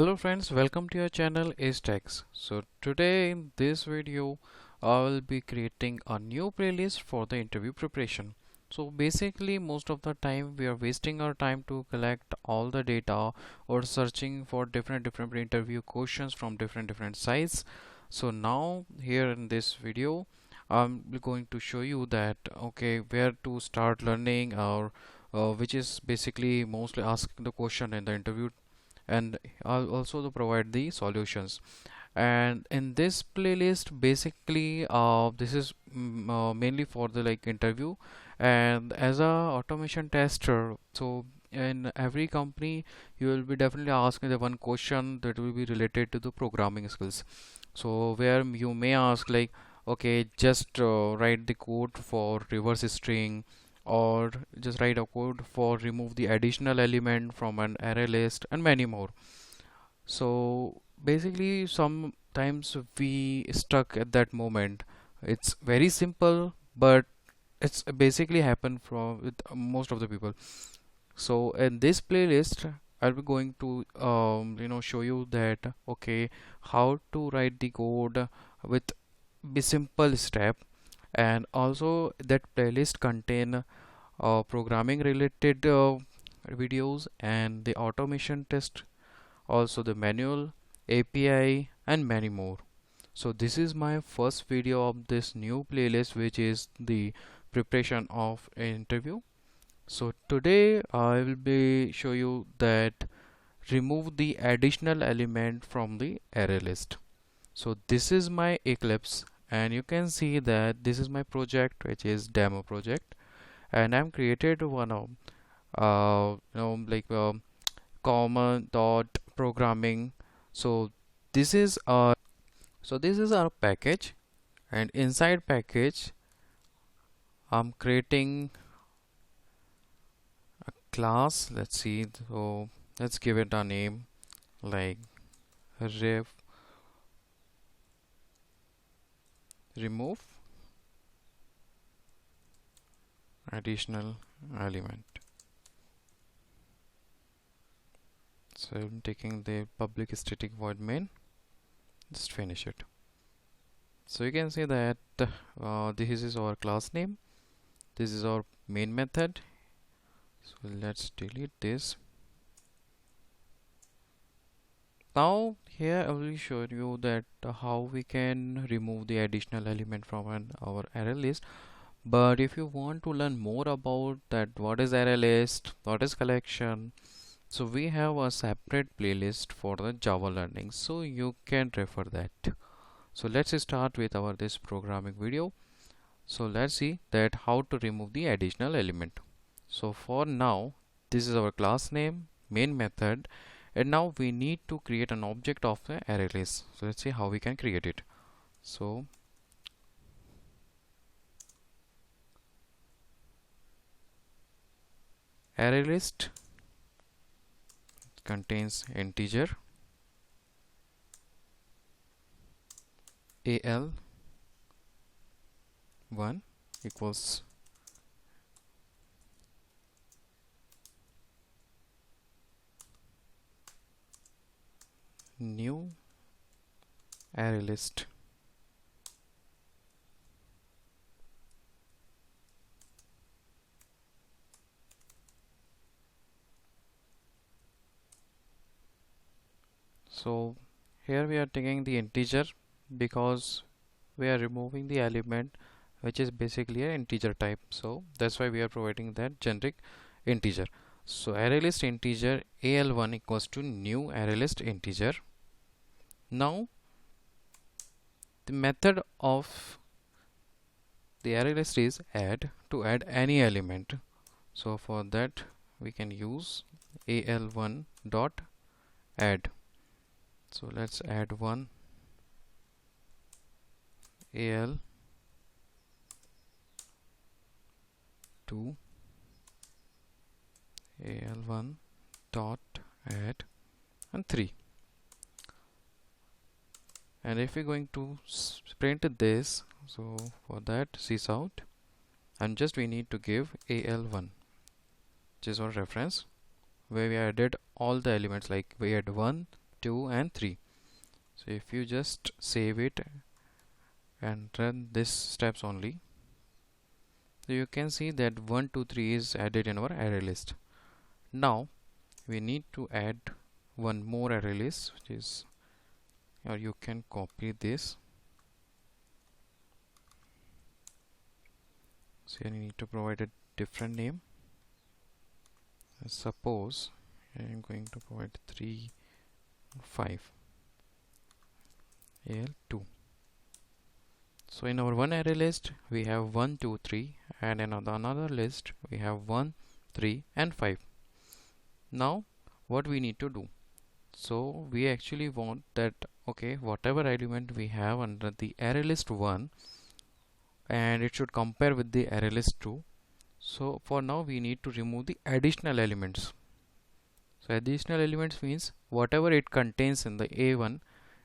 Hello friends, welcome to your channel Astex. So today in this video I will be creating a new playlist for the interview preparation. So basically most of the time we are wasting our time to collect all the data or searching for different interview questions from different sites. So now here in this video I'm going to show you that where to start learning or which is basically mostly asking the question in the interview, and I'll also provide the solutions. And in this playlist basically this is mainly for the interview and as a automation tester. So in every company you will be definitely asking the one question that will be related to the programming skills. So where you may ask like, okay, just write the code for reverse string, or just write a code for remove the additional element from an array list, and many more. So basically sometimes we stuck at that moment. It's very simple, but it's basically happen from with most of the people. So in this playlist I'll be going to show you that how to write the code with the simple step. And also that playlist contain programming related videos and the automation test, also the manual, API, and many more. So this is my first video of this new playlist, which is the preparation of an interview. So today I will be show you that remove the additional element from the array list. So this is my Eclipse, and you can see that this is my project, which is demo project, and I'm created one of common dot programming. So this is our package, and inside package I'm creating a class. Let's see, so let's give it a name like ref remove additional element. So I'm taking the public static void main, just finish it. So you can see that this is our class name, this is our main method. So let's delete this. Now here I will show you that how we can remove the additional element from our array list. But if you want to learn more about that, what is array list, what is collection, so we have a separate playlist for the Java learning, so you can refer that. So let's start with our this programming video. So let's see that how to remove the additional element. So for now, this is our class name, main method, and now we need to create an object of the array list. So let's see how we can create it. So array list contains integer al1 equals new array list. So here we are taking the integer because we are removing the element which is basically an integer type, so that's why we are providing that generic integer. So array list integer al1 equals to new array list integer. Now the method of the array list is add, to add any element. So for that we can use al1 dot add. So let's add one al 2 al1 dot add and 3. And if we're going to print this, so for that sysout, and just we need to give al1, which is our reference, where we added all the elements, like we add 1, 2 and 3. So if you just save it and run this steps only, so you can see that 1 2 3 is added in our array list. Now we need to add one more array list, which is, or you can copy this. So you need to provide a different name. Suppose I am going to provide 3 5 al2. So in our one array list we have 1 2 3, and in another list we have 1 3 and 5. Now what we need to do, so we actually want that, okay, whatever element we have under the array list 1, and it should compare with the array list 2. So for now we need to remove the additional elements. So additional elements means whatever it contains in the A1,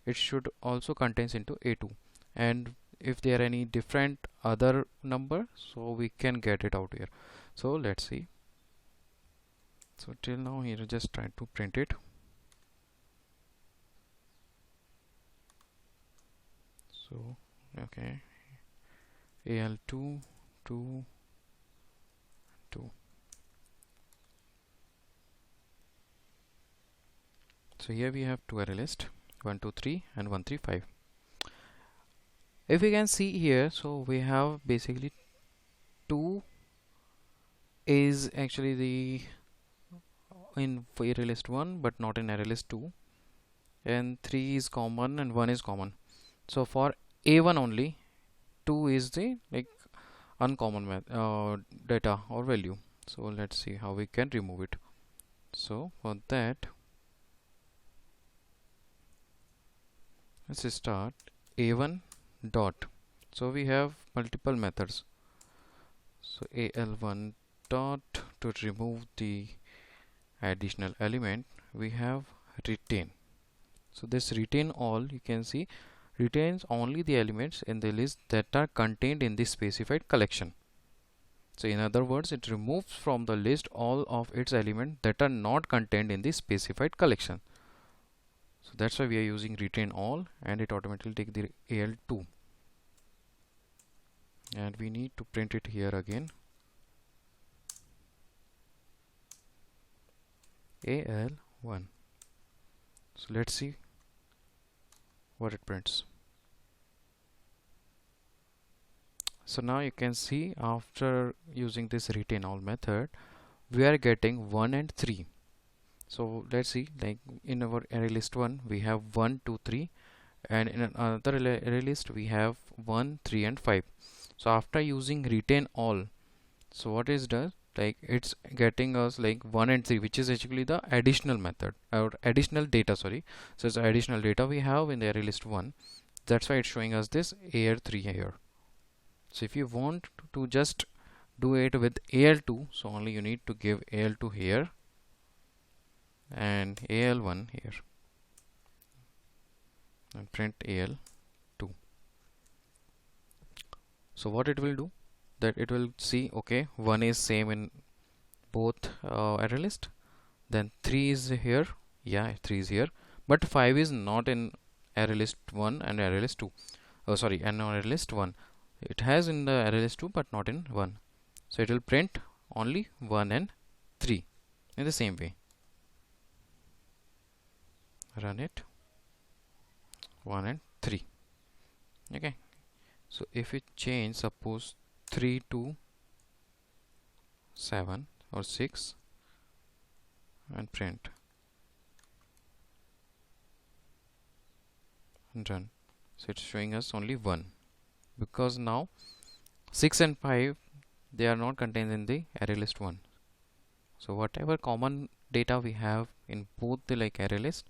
it should also contains into A2, and if there are any different other number, so we can get it out here. So let's see. So till now here just try to print it. So okay, al2 2 2. So here we have two array list 1 2 3 and 1 3 5. If we can see here, so we have basically 2 is actually the in array list 1 but not in array list 2, and 3 is common and 1 is common. So for A1 only 2 is the like uncommon data or value. So let's see how we can remove it. So for that, let's start A1 dot. So we have multiple methods. So al1 dot, to remove the additional element we have retain. So this retain all, you can see, retains only the elements in the list that are contained in the specified collection. So in other words, it removes from the list all of its elements that are not contained in the specified collection. So that's why we are using retain all, and it automatically take the al2, and we need to print it here again, al1. So let's see what it prints. So now you can see after using this retain all method, we are getting 1 and 3. So let's see, like in our array list 1 we have 1 2 3, and in another array list we have 1 3 and 5. So after using retain all, so what is does, like it's getting us like 1 and 3, which is actually the additional method or additional data, sorry. So it's additional data we have in the array list 1, that's why it's showing us this al3 here. So if you want to just do it with al2, so only you need to give al2 here and al1 here and print al2. So what it will do, that it will see, okay, 1 is same in both array list, then 3 is here, yeah, 3 is here, but 5 is not in array list 1 and array list 2. Oh sorry, and array list 1. It has in the array list 2 but not in 1. So it will print only 1 and 3 in the same way. Run it, 1 and 3. Okay, so if we change, suppose 3 to 7 or 6 and print and run, so it's showing us only 1, because now 6 and 5 they are not contained in the array list 1. So whatever common data we have in both the like array list,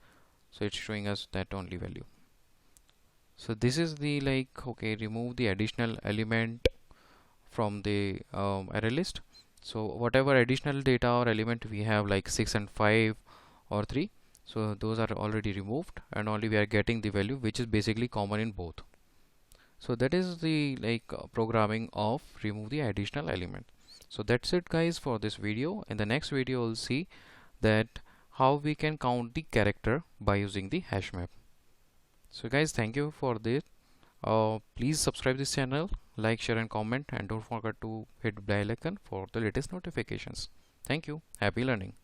so it's showing us that only value. So this is the like, okay, remove the additional element from the array list. So whatever additional data or element we have like 6 and 5 or 3, so those are already removed, and only we are getting the value which is basically common in both. So that is the like programming of remove the additional element. So that's it guys for this video. In the next video we'll see that how we can count the character by using the hash map. So guys, thank you for this. Please subscribe this channel, like, share and comment, and don't forget to hit bell icon for the latest notifications. Thank you. Happy learning.